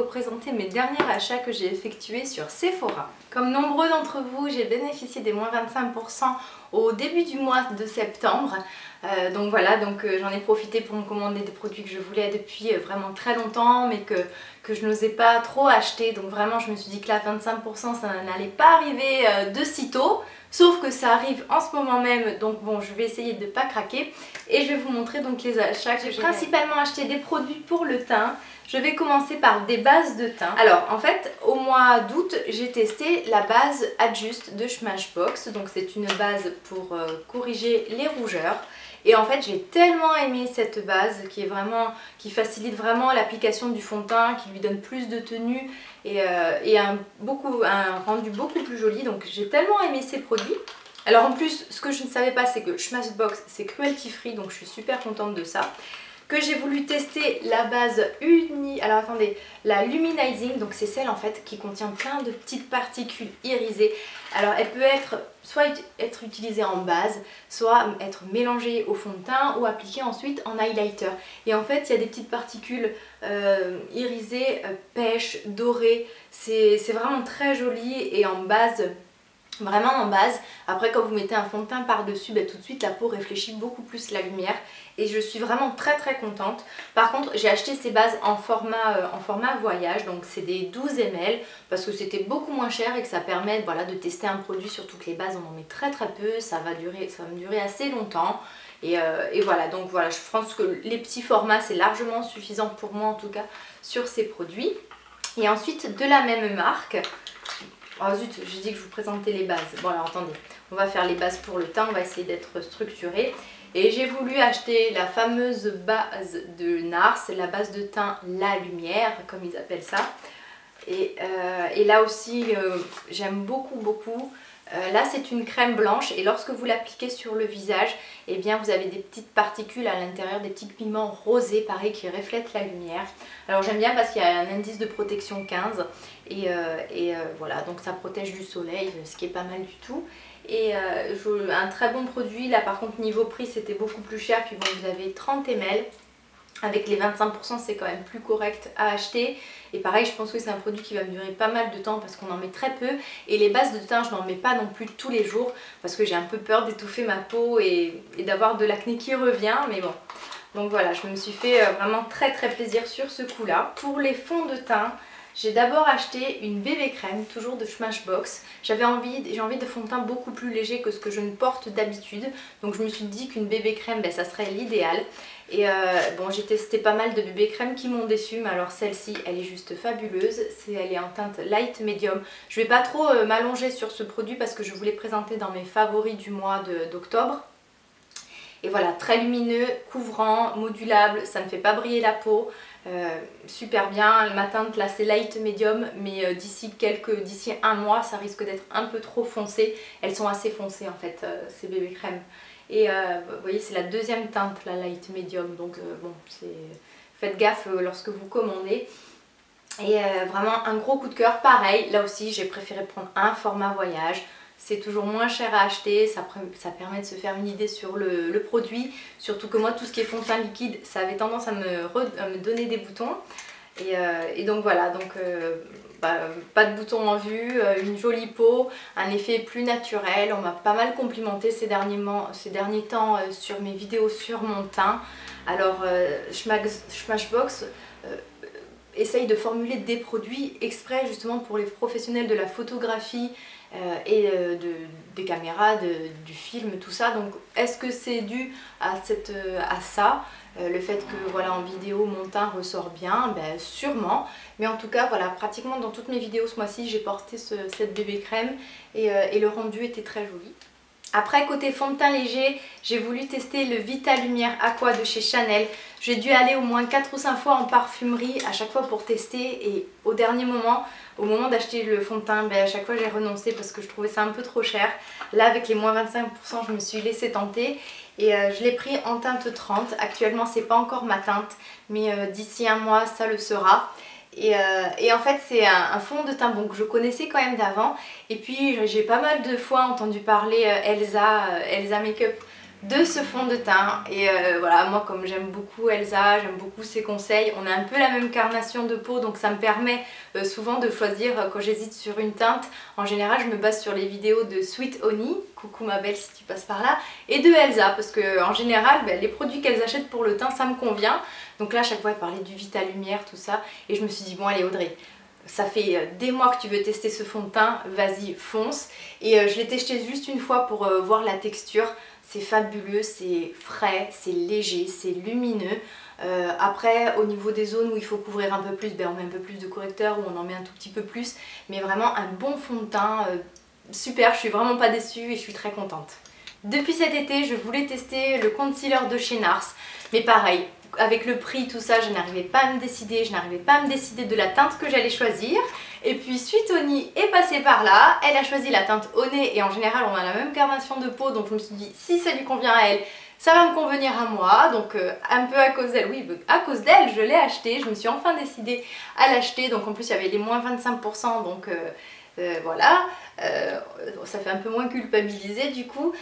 présenter mes derniers achats que j'ai effectués sur Sephora. Comme nombreux d'entre vous, j'ai bénéficié des moins 25% au début du mois de septembre. Donc voilà, j'en ai profité pour me commander des produits que je voulais depuis vraiment très longtemps mais que je n'osais pas trop acheter. Donc vraiment je me suis dit que là 25% ça n'allait pas arriver de sitôt. Sauf que ça arrive en ce moment même, donc bon, je vais essayer de ne pas craquer. Et je vais vous montrer donc les achats que j'ai principalement acheté des produits pour le teint. Je vais commencer par des bases de teint. Alors en fait, au mois d'août, j'ai testé la base Adjust de Smashbox. Donc c'est une base pour corriger les rougeurs. Et en fait j'ai tellement aimé cette base qui facilite vraiment l'application du fond de teint, qui lui donne plus de tenue et un rendu beaucoup plus joli. Donc j'ai tellement aimé ces produits. Alors en plus ce que je ne savais pas c'est que Smashbox c'est cruelty free, donc je suis super contente de ça. Que j'ai voulu tester la base alors attendez, la Luminizing, donc c'est celle en fait qui contient plein de petites particules irisées. Alors elle peut soit être utilisée en base, soit être mélangée au fond de teint ou appliquée ensuite en highlighter. Et en fait il y a des petites particules irisées, pêche, dorées, c'est vraiment très joli et en base. Vraiment en base, après quand vous mettez un fond de teint par dessus, tout de suite la peau réfléchit beaucoup plus la lumière et je suis vraiment très contente. Par contre j'ai acheté ces bases en format voyage, donc c'est des 12 ml parce que c'était beaucoup moins cher et que ça permet de tester un produit, surtout que les bases on en met très peu, ça va me durer assez longtemps. Et voilà, donc voilà, je pense que les petits formats c'est largement suffisant pour moi en tout cas sur ces produits. Et ensuite de la même marque, oh zut, j'ai dit que je vous présentais les bases. Bon alors attendez, on va faire les bases pour le teint, on va essayer d'être structuré. Et j'ai voulu acheter la fameuse base de NARS, la base de teint La Lumière, comme ils appellent ça. Et là aussi, j'aime beaucoup. Là c'est une crème blanche et lorsque vous l'appliquez sur le visage, eh bien vous avez des petites particules à l'intérieur, des petits pigments rosés pareil qui reflètent la lumière. Alors j'aime bien parce qu'il y a un indice de protection 15 et voilà, donc ça protège du soleil, ce qui est pas mal du tout. Et un très bon produit. Là par contre niveau prix c'était beaucoup plus cher, puis bon vous avez 30 ml. Avec les 25% c'est quand même plus correct à acheter. Et pareil je pense que c'est un produit qui va me durer pas mal de temps parce qu'on en met très peu. Et les bases de teint je n'en mets pas non plus tous les jours parce que j'ai un peu peur d'étouffer ma peau et d'avoir de l'acné qui revient, mais bon. Donc voilà, je me suis fait vraiment très plaisir sur ce coup là. Pour les fonds de teint, j'ai d'abord acheté une bébé crème, toujours de Smashbox. J'ai envie de fond de teint beaucoup plus léger que ce que je ne porte d'habitude. Donc je me suis dit qu'une bébé crème, ça serait l'idéal. Et bon, j'ai testé pas mal de bébé crème qui m'ont déçue, mais alors celle-ci, elle est juste fabuleuse. Elle est en teinte light medium. Je vais pas trop m'allonger sur ce produit parce que je voulais présenter dans mes favoris du mois d'octobre. Et voilà, très lumineux, couvrant, modulable, ça ne fait pas briller la peau. Super bien, ma teinte là c'est light medium, mais d'ici un mois ça risque d'être un peu trop foncé. Elles sont assez foncées en fait, ces bébés crèmes. Et vous voyez c'est la deuxième teinte, la light medium, donc bon, faites gaffe lorsque vous commandez. Et vraiment un gros coup de cœur, pareil, là aussi j'ai préféré prendre un format voyage. C'est toujours moins cher à acheter, ça permet de se faire une idée sur le produit. Surtout que moi tout ce qui est fond de teint liquide, ça avait tendance à me donner des boutons. Et donc voilà, pas de boutons en vue, une jolie peau, un effet plus naturel. On m'a pas mal complimenté ces derniers temps sur mes vidéos sur mon teint. Alors Smashbox essaye de formuler des produits exprès justement pour les professionnels de la photographie et des caméras, du film, tout ça. Donc est-ce que c'est dû à ça, le fait que voilà en vidéo mon teint ressort bien? Sûrement, mais en tout cas voilà, pratiquement dans toutes mes vidéos ce mois-ci j'ai porté cette bébé crème et le rendu était très joli. Après côté fond de teint léger, j'ai voulu tester le Vita Lumière Aqua de chez Chanel. J'ai dû aller au moins 4 ou 5 fois en parfumerie à chaque fois pour tester et au dernier moment, au moment d'acheter le fond de teint, à chaque fois j'ai renoncé parce que je trouvais ça un peu trop cher. Là avec les moins 25% je me suis laissée tenter et je l'ai pris en teinte 30. Actuellement c'est pas encore ma teinte mais d'ici un mois ça le sera. Et en fait c'est un fond de teint que je connaissais quand même d'avant. Et puis j'ai pas mal de fois entendu parler Elsa Makeup de ce fond de teint. Et voilà, moi comme j'aime beaucoup Elsa, j'aime beaucoup ses conseils, on a un peu la même carnation de peau, donc ça me permet souvent de choisir quand j'hésite sur une teinte. En général je me base sur les vidéos de Sweet Honey, coucou ma belle si tu passes par là, et de Elsa, parce que en général les produits qu'elles achètent pour le teint ça me convient. Donc là à chaque fois elle parlait du Vita Lumière, tout ça, et je me suis dit bon allez Audrey, ça fait des mois que tu veux tester ce fond de teint, vas-y fonce. Et je l'ai testé juste une fois pour voir la texture. C'est fabuleux, c'est frais, c'est léger, c'est lumineux. Après au niveau des zones où il faut couvrir un peu plus, on met un peu plus de correcteur ou on en met un tout petit peu plus. Mais vraiment un bon fond de teint, super, je suis vraiment pas déçue et je suis très contente. Depuis cet été je voulais tester le concealer de chez NARS. Mais pareil, avec le prix, tout ça, je n'arrivais pas à me décider, de la teinte que j'allais choisir. Et puis Sweet Honey est passée par là, elle a choisi la teinte au nez et en général on a la même carnation de peau, donc je me suis dit si ça lui convient à elle, ça va me convenir à moi. Donc un peu à cause d'elle, oui à cause d'elle je l'ai acheté, je me suis enfin décidée à l'acheter. Donc en plus il y avait les moins 25%, donc voilà, ça fait un peu moins culpabiliser du coup.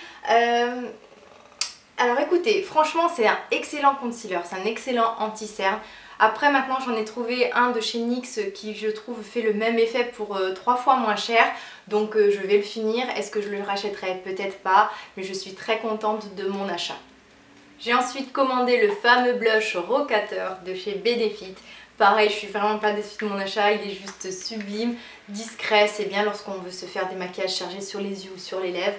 Alors écoutez, franchement c'est un excellent concealer, c'est un excellent anti-cerne. Après maintenant j'en ai trouvé un de chez NYX qui je trouve fait le même effet pour 3 fois moins cher. Donc je vais le finir. Est-ce que je le rachèterai? Peut-être pas, mais je suis très contente de mon achat. J'ai ensuite commandé le fameux blush Rocateur de chez Benefit. Pareil, je suis vraiment pas déçue de mon achat, il est juste sublime, discret, c'est bien lorsqu'on veut se faire des maquillages chargés sur les yeux ou sur les lèvres.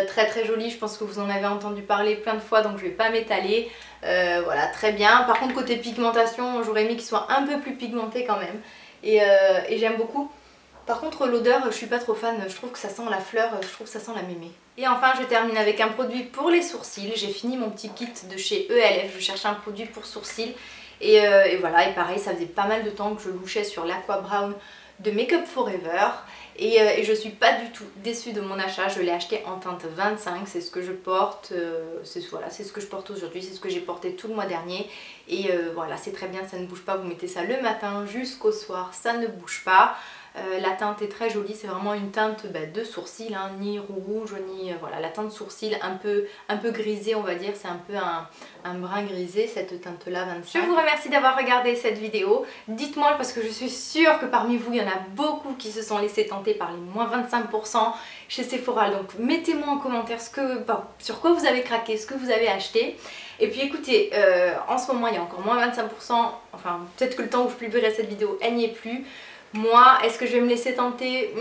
Très très joli, je pense que vous en avez entendu parler plein de fois donc je vais pas m'étaler. Voilà, très bien. Par contre côté pigmentation, j'aurais aimé qu'il soit un peu plus pigmenté quand même. Et j'aime beaucoup. Par contre l'odeur, je suis pas trop fan, je trouve que ça sent la fleur, je trouve que ça sent la mémé. Et enfin je termine avec un produit pour les sourcils. J'ai fini mon petit kit de chez ELF, je cherchais un produit pour sourcils. Et voilà, et pareil, ça faisait pas mal de temps que je louchais sur l'Aqua Brown de Make Up For Ever. Et je suis pas du tout déçue de mon achat, je l'ai acheté en teinte 25, c'est ce que je porte, voilà, c'est ce que je porte aujourd'hui, c'est ce que j'ai porté tout le mois dernier. Et voilà, c'est très bien, ça ne bouge pas, vous mettez ça le matin jusqu'au soir, ça ne bouge pas. La teinte est très jolie, c'est vraiment une teinte de sourcil, hein, ni rouge, ni... voilà, la teinte sourcil un peu grisée on va dire, c'est un peu un brun grisé cette teinte là 25. Je vous remercie d'avoir regardé cette vidéo, dites-moi parce que je suis sûre que parmi vous il y en a beaucoup qui se sont laissés tenter par les moins 25% chez Sephora, donc mettez-moi en commentaire sur quoi vous avez craqué, ce que vous avez acheté. Et puis écoutez, en ce moment il y a encore moins 25%, enfin peut-être que le temps où je publierai cette vidéo elle n'y est plus. Moi, est-ce que je vais me laisser tenter?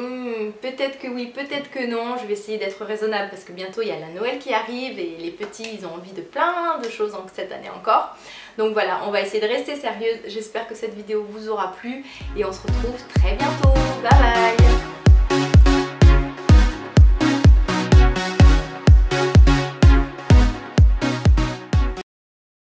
Peut-être que oui, peut-être que non. Je vais essayer d'être raisonnable parce que bientôt il y a la Noël qui arrive et les petits ils ont envie de plein de choses cette année encore. Donc voilà, on va essayer de rester sérieuse. J'espère que cette vidéo vous aura plu et on se retrouve très bientôt. Bye bye!